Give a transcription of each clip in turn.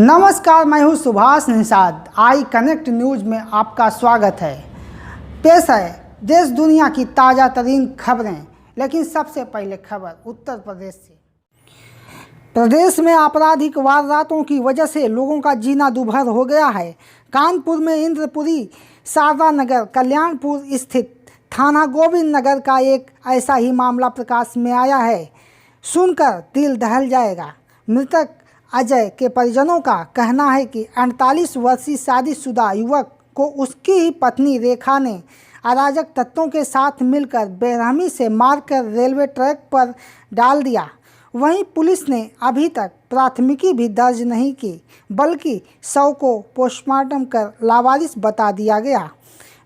नमस्कार, मैं हूं Subhash Nishad. I connect news में आपका स्वागत है। पेश है देश दुनिया की ताज़ा तरीन खबरें, लेकिन सबसे पहले खबर उत्तर प्रदेश से। प्रदेश में आपराधिक वारदातों की वजह से लोगों का जीना दुभर हो गया है। कानपुर में इंद्रपुरी, शारदा नगर, कल्याणपुर स्थित थाना गोविंद नगर का एक ऐसा ही मामला प्रकाश में आया है। सुनकर दिल दहल जाएगा। मृतक अजय के परिजनों का कहना है कि 48 वर्षीय शादीशुदा युवक को उसकी ही पत्नी रेखा ने अराजक तत्वों के साथ मिलकर बेरहमी से मारकर रेलवे ट्रैक पर डाल दिया। वहीं पुलिस ने अभी तक प्राथमिकी भी दर्ज नहीं की, बल्कि शव को पोस्टमार्टम कर लावारिस बता दिया गया।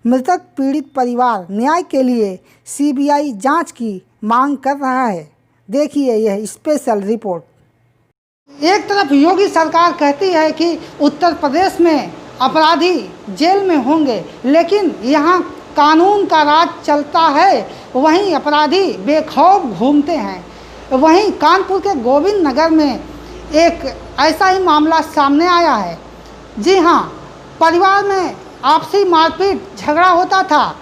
मृतक पीड़ित परिवार न्याय के लिए सीबीआई जांच की मांग कर रहा है। देखिए यह स्पेशल रिपोर्ट। एक तरफ योगी सरकार कहती है कि उत्तर प्रदेश में अपराधी जेल में होंगे, लेकिन यहाँ कानून का राज चलता है, वहीं अपराधी बेखौफ घूमते हैं। वहीं कानपुर के गोविंद नगर में एक ऐसा ही मामला सामने आया है। जी हाँ, परिवार में आपसी मारपीट झगड़ा होता था।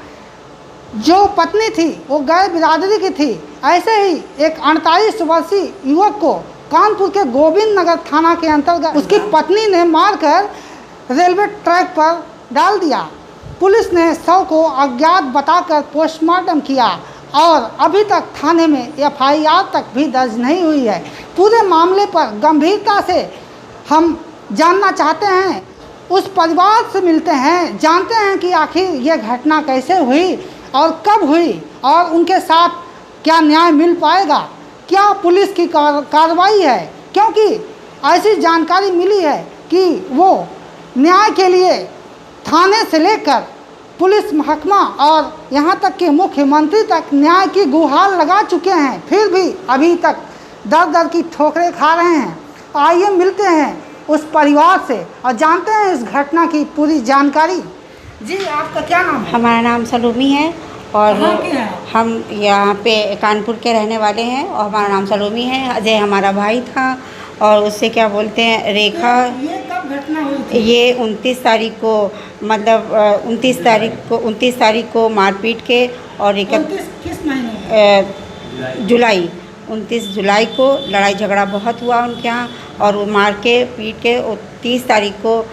जो पत्नी थी वो गैर बिरादरी की थी। ऐसे ही एक 48 वर्षीय युवक को कानपुर के गोविंद नगर थाना के अंतर्गत उसकी पत्नी ने मारकर रेलवे ट्रैक पर डाल दिया। पुलिस ने शव को अज्ञात बताकर पोस्टमार्टम किया और अभी तक थाने में एफआईआर तक भी दर्ज नहीं हुई है। पूरे मामले पर गंभीरता से हम जानना चाहते हैं, उस परिवार से मिलते हैं, जानते हैं कि आखिर ये घटना कैसे हुई और कब हुई और उनके साथ क्या न्याय मिल पाएगा, क्या पुलिस की कार्रवाई है। क्योंकि ऐसी जानकारी मिली है कि वो न्याय के लिए थाने से लेकर पुलिस महकमा और यहाँ तक कि मुख्यमंत्री तक न्याय की गुहार लगा चुके हैं, फिर भी अभी तक दर दर की ठोकरें खा रहे हैं। आइए मिलते हैं उस परिवार से और जानते हैं इस घटना की पूरी जानकारी। जी, आपका क्या नाम है? हमारा नाम सलोमी है और हम यहाँ पे कानपुर के रहने वाले हैं और हमारा नाम सलोमी है। अजय हमारा भाई था और उससे क्या बोलते हैं रेखा। ये कब घटना हुई थी? ये 29 तारीख को, मतलब 29 तारीख को मारपीट के और किस महीने? जुलाई 29 जुलाई को लड़ाई झगड़ा बहुत हुआ उनके यहाँ और वो मार के पीट के 29 तारीख को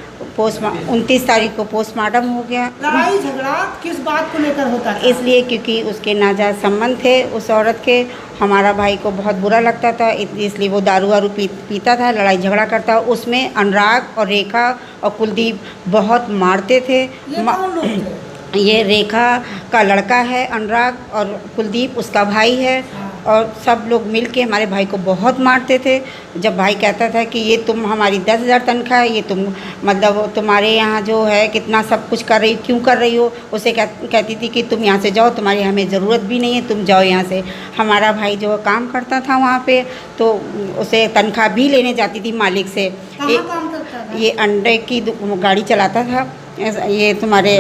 पोस्टमार्टम हो गया। लड़ाई झगड़ा किस बात को लेकर होता था? इसलिए क्योंकि उसके नाजायज़ संबंध थे उस औरत के। हमारा भाई को बहुत बुरा लगता था, इसलिए वो दारू वारू पीता था, लड़ाई झगड़ा करता। उसमें अनुराग और रेखा और कुलदीप बहुत मारते थे। ये कौन लोग थे? ये रेखा का लड़का है अनुराग और कुलदीप उसका भाई है और सब लोग मिल के हमारे भाई को बहुत मारते थे। जब भाई कहता था कि ये तुम हमारी 10,000 तनख्वाह है, ये तुम मतलब तुम्हारे यहाँ जो है कितना सब कुछ कर रही, क्यों कर रही हो, उसे कहती थी कि तुम यहाँ से जाओ, तुम्हारी हमें ज़रूरत भी नहीं है, तुम जाओ यहाँ से। हमारा भाई जो काम करता था वहाँ पे तो उसे तनख्वाह भी लेने जाती थी मालिक से। काम करता था? ये अंडे की गाड़ी चलाता था। ये तुम्हारे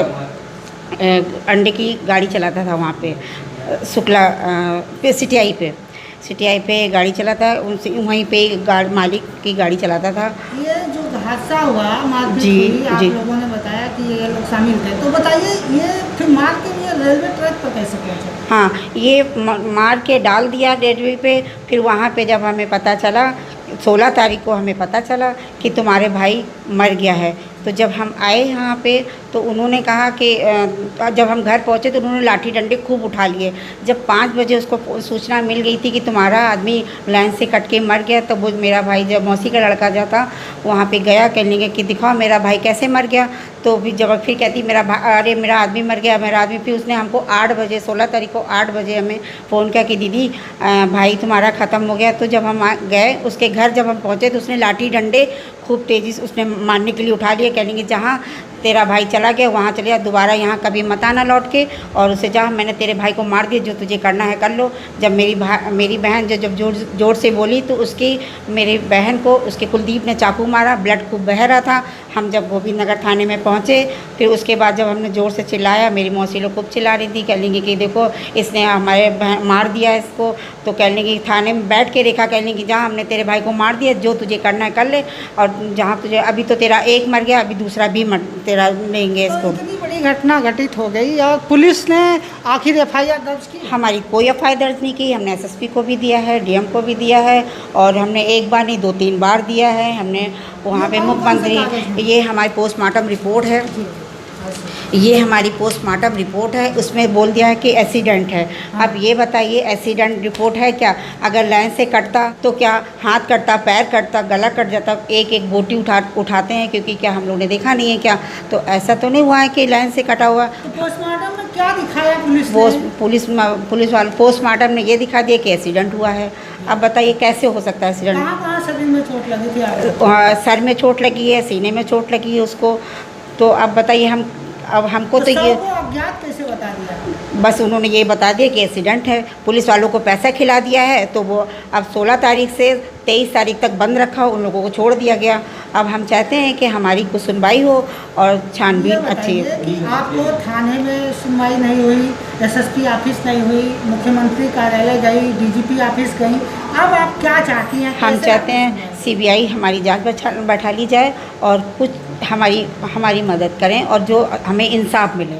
अंडे की गाड़ी चलाता था वहाँ पे शुक्ला पे सिटीआई पे गाड़ी चलाता है। उनसे वहीं पे मालिक की गाड़ी चलाता था। ये जो हादसा हुआ मारपीट जी हुई, आप लोगों ने बताया कि ये लोग शामिल थे, तो बताइए ये फिर मार के लिए रेलवे ट्रैक पर कैसे पहुँचे? हाँ, ये मार के डाल दिया रेलवे पे। फिर वहाँ पे जब हमें पता चला 16 तारीख को हमें पता चला कि तुम्हारे भाई मर गया है, तो जब हम आए यहाँ पे तो उन्होंने कहा कि जब हम घर पहुँचे तो उन्होंने लाठी डंडे खूब उठा लिए। जब 5 बजे उसको सूचना मिल गई थी कि तुम्हारा आदमी लाइन से कट के मर गया, तो वो मेरा भाई जब मौसी का लड़का जो था वहाँ पे गया, कहने लगे कि दिखाओ मेरा भाई कैसे मर गया। तो फिर कहती अरे मेरा आदमी मर गया, मेरा आदमी। फिर उसने हमको 8 बजे 16 तारीख को 8 बजे हमें फ़ोन किया कि दीदी भाई तुम्हारा ख़त्म हो गया। तो जब हम गए उसके घर, जब हम पहुँचे तो उसने लाठी डंडे खूब तेज़ी से उसने मारने के लिए उठा लिए। कहने लगे जहाँ तेरा भाई चला गया, वहाँ चले जा, दोबारा यहाँ कभी मत आना लौट के, और उसे जा, मैंने तेरे भाई को मार दिया, जो तुझे करना है कर लो। जब मेरी बहन जब जोर से बोली तो उसकी मेरी बहन को उसके कुलदीप ने चाकू मारा, ब्लड खूब बह रहा था। हम जब गोविंद नगर थाने में पहुँचे, फिर उसके बाद जब हमने ज़ोर से चिल्लाया, मेरी मौसी लोग खूब चिल्ला रही थी, कह लेंगी कि देखो इसने हमारे मार दिया इसको। तो कह लेंगी थाने में बैठ के देखा, कह लेंगी जहाँ हमने तेरे भाई को मार दिया, जो तुझे करना है कर ले, और जहाँ तुझे अभी तो तेरा एक मर गया, अभी दूसरा भी तेरा लेंगे इसको। इतनी बड़ी घटना घटित हो गई और पुलिस ने आखिर एफआईआर दर्ज की? हमारी कोई एफआईआर दर्ज नहीं की। हमने एसएसपी को भी दिया है, डीएम को भी दिया है, और हमने एक बार नहीं 2-3 बार दिया है। हमने वहाँ पे मुख्यमंत्री, ये हमारी पोस्टमार्टम रिपोर्ट है, ये हमारी पोस्टमार्टम रिपोर्ट है, उसमें बोल दिया है कि एक्सीडेंट है। अब ये बताइए एक्सीडेंट रिपोर्ट है क्या? अगर लाइन से कटता तो क्या हाथ कटता, पैर कटता, गला कट जाता, एक एक बोटी उठाते हैं, क्योंकि क्या हम लोग ने देखा नहीं है क्या? तो ऐसा तो नहीं हुआ है कि लाइन से कटा हुआ। तो पोस्टमार्टम में क्या दिखाया पुलिस ने? पुलिस वाले पोस्टमार्टम ने ये दिखा दिया कि एक्सीडेंट हुआ है। अब बताइए कैसे हो सकता है एक्सीडेंट? कहाँ शरीर में चोट लगी थी? सर में चोट लगी है, सीने में चोट लगी है उसको। तो अब बताइए अब हमको तो ये अज्ञात कैसे बता दिया? बस उन्होंने ये बता दिया कि एक्सीडेंट है। पुलिस वालों को पैसा खिला दिया है, तो वो अब 16 तारीख से 23 तारीख तक बंद रखा, उन लोगों को छोड़ दिया गया। अब हम चाहते हैं कि हमारी कुछ सुनवाई हो और छानबीन अच्छी हो। कि आपको थाने में सुनवाई नहीं हुई, एसएसपी ऑफिस नहीं हुई, मुख्यमंत्री कार्यालय गई, डीजीपी ऑफिस गई, अब आप क्या चाहती हैं? हम चाहते हैं सीबीआई हमारी जांच बैठा ली जाए और कुछ हमारी मदद करें, और जो हमें इंसाफ मिले।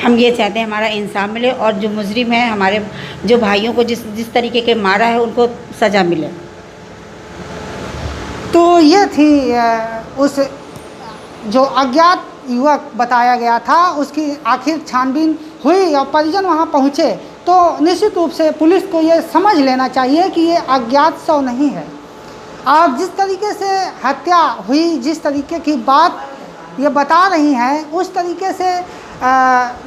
हम ये चाहते हैं हमारा इंसाफ मिले, और जो मुजरिम है, हमारे जो भाइयों को जिस तरीके के मारा है, उनको सज़ा मिले। तो ये थी उस जो अज्ञात युवक बताया गया था, उसकी आखिर छानबीन हुई और परिजन वहाँ पहुँचे, तो निश्चित रूप से पुलिस को ये समझ लेना चाहिए कि ये अज्ञात शव नहीं है। और जिस तरीके से हत्या हुई, जिस तरीके की बात ये बता रही हैं, उस तरीके से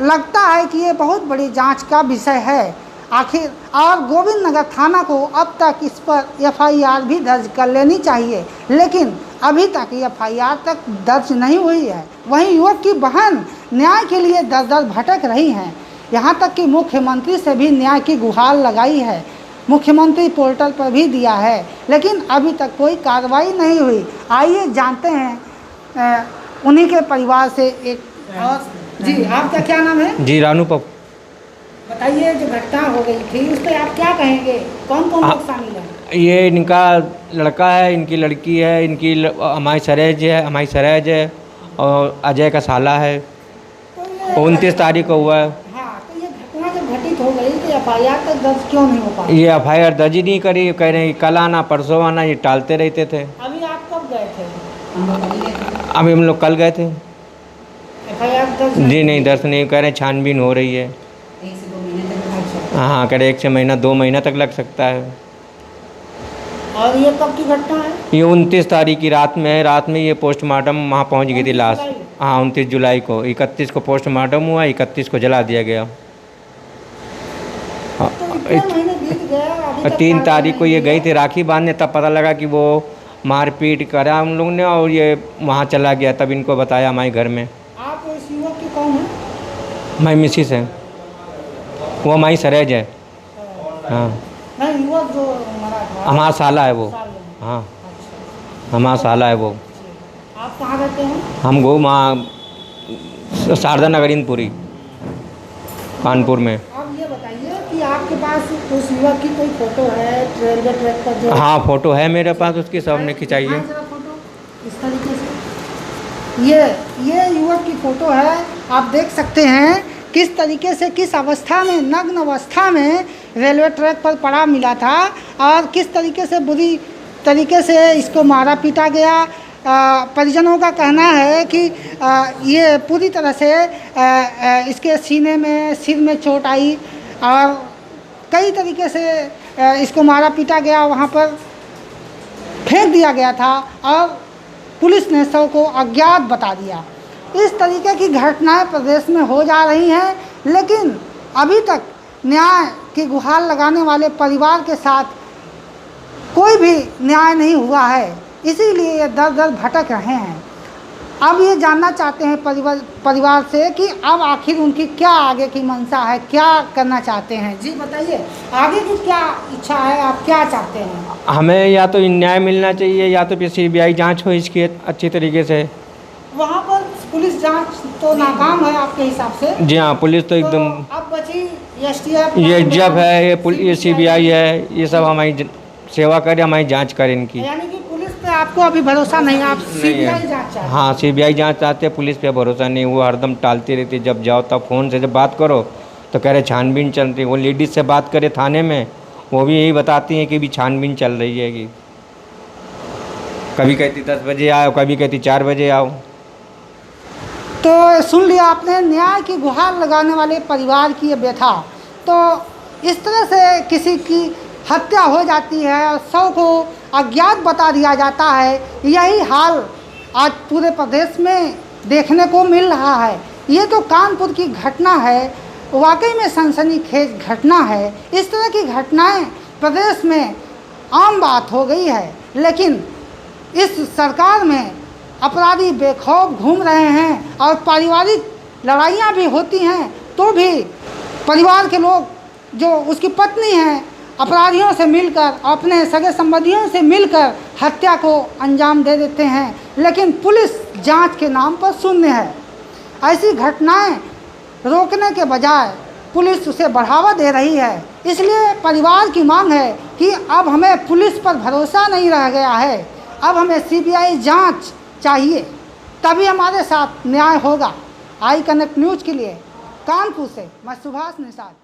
लगता है कि ये बहुत बड़ी जांच का विषय है आखिर। और गोविंद नगर थाना को अब तक इस पर एफआईआर भी दर्ज कर लेनी चाहिए, लेकिन अभी तक एफआईआर तक दर्ज नहीं हुई है। वहीं युवक की बहन न्याय के लिए दर भटक रही हैं, यहाँ तक कि मुख्यमंत्री से भी न्याय की गुहार लगाई है, मुख्यमंत्री पोर्टल पर भी दिया है, लेकिन अभी तक कोई कार्रवाई नहीं हुई। आइए जानते हैं उन्हीं के परिवार से एक और। जी, आपका क्या नाम है? जी, रानू पप। बताइए, जो घटना हो गई थी उस पर आप क्या कहेंगे? कौन कौन लोग शामिल हैं? ये इनका लड़का है, इनकी लड़की है, इनकी हमारी सरेज है और अजय का साला है। 29 तारीख को हुआ है। हाँ, तो ये घटना जब घटित हो गई तो एफआईआर तक दर्ज क्यों नहीं हो पाया? ये एफआईआर दर्ज ही नहीं करी, कह रहे हैं कल आना, परसों आना, ये टालते रहते थे। अभी आप कब गए थे? अभी हम लोग कल गए थे। एफआईआर दर्ज जी नहीं, दर्ज नहीं, कह रहे हैं छानबीन हो रही है। 1 से 2 महीने तक। हाँ, कह रहे 1 से महीना 2 महीना तक लग सकता है। और ये कब की घटना है? ये 29 तारीख की रात में है। रात में ये पोस्टमार्टम वहाँ पहुँच गई थी लाश। हाँ, 29 जुलाई को। 31 को पोस्टमार्टम हुआ, 31 को जला दिया गया। तो इतने महीने बीत गया, अभी तक 3 तारीख को ये गई थी राखी बांधने, तब पता लगा कि वो मारपीट करा हम लोग ने, और ये वहाँ चला गया। तब इनको बताया हमारे घर में। आप इस युवक की कौन है? हमारी मिसिस है, वो हमारी सरेज है। हाँ, नहीं, युवक जो मरा था हमारा साला है वो। साल में। हाँ, अच्छा, हमारा साला है वो। आप कहाँ रहते हैं? हम गो वहाँ शारदा नगर इंदपुरी कानपुर में। आप ये बताइए कि आपके पास उस युवक की कोई फोटो है रेलवे ट्रैक पर जो? हाँ, फोटो है मेरे पास, उसकी सबने खिंचाई है। जरा फोटो इस तरीके से, ये युवक की फ़ोटो है। आप देख सकते हैं किस तरीके से, किस अवस्था में, नग्न अवस्था में रेलवे ट्रैक पर पड़ा मिला था, और किस तरीके से बुरी तरीके से इसको मारा पीटा गया। परिजनों का कहना है कि ये पूरी तरह से इसके सीने में, सिर में चोट आई, और कई तरीके से इसको मारा पीटा गया, वहाँ पर फेंक दिया गया था, और पुलिस ने शव को अज्ञात बता दिया। इस तरीके की घटनाएं प्रदेश में हो जा रही हैं, लेकिन अभी तक न्याय की गुहार लगाने वाले परिवार के साथ कोई भी न्याय नहीं हुआ है, इसीलिए ये दर दर भटक रहे हैं। अब ये जानना चाहते हैं परिवार से कि अब आखिर उनकी क्या आगे की मंशा है, क्या करना चाहते हैं। जी बताइए, आगे की क्या इच्छा है, आप क्या चाहते हैं? हमें या तो न्याय मिलना चाहिए या तो फिर CBI जांच हो इसकी अच्छी तरीके से। वहाँ पर पुलिस जांच तो नाकाम है आपके हिसाब से? जी हाँ, पुलिस तो एकदम, अब बची STF, ये जब है, ये CBI है, ये सब हमारी सेवा करे, हमारी जांच करे इनकी। यानी कि पुलिस पे आपको अभी भरोसा नहीं है, आप CBI जांच चाहते हैं? हाँ, CBI जांच चाहते हैं, पुलिस पे भरोसा नहीं। वो हरदम टालती रहती है, जब जाओ तब फ़ोन से जब बात करो तो कह रहे छानबीन चल रही। वो लेडीज़ से बात करे थाने में, वो भी यही बताती हैं कि भी छानबीन चल रही है। कि कभी कहती 10 बजे आओ, कभी कहती 4 बजे आओ। तो सुन लिया आपने न्याय की गुहार लगाने वाले परिवार की ये व्यथा। तो इस तरह से किसी की हत्या हो जाती है और 100 को अज्ञात बता दिया जाता है, यही हाल आज पूरे प्रदेश में देखने को मिल रहा है। ये तो कानपुर की घटना है, वाकई में सनसनीखेज घटना है। इस तरह की घटनाएं प्रदेश में आम बात हो गई है, लेकिन इस सरकार में अपराधी बेखौफ घूम रहे हैं और पारिवारिक लड़ाइयाँ भी होती हैं तो भी परिवार के लोग, जो उसकी पत्नी हैं, अपराधियों से मिलकर, अपने सगे संबंधियों से मिलकर हत्या को अंजाम दे देते हैं। लेकिन पुलिस जांच के नाम पर शून्य है। ऐसी घटनाएं रोकने के बजाय पुलिस उसे बढ़ावा दे रही है। इसलिए परिवार की मांग है कि अब हमें पुलिस पर भरोसा नहीं रह गया है, अब हमें CBI जांच चाहिए, तभी हमारे साथ न्याय होगा। आई कनेक्ट न्यूज़ के लिए कानपुर से मैं सुभाष निषाद।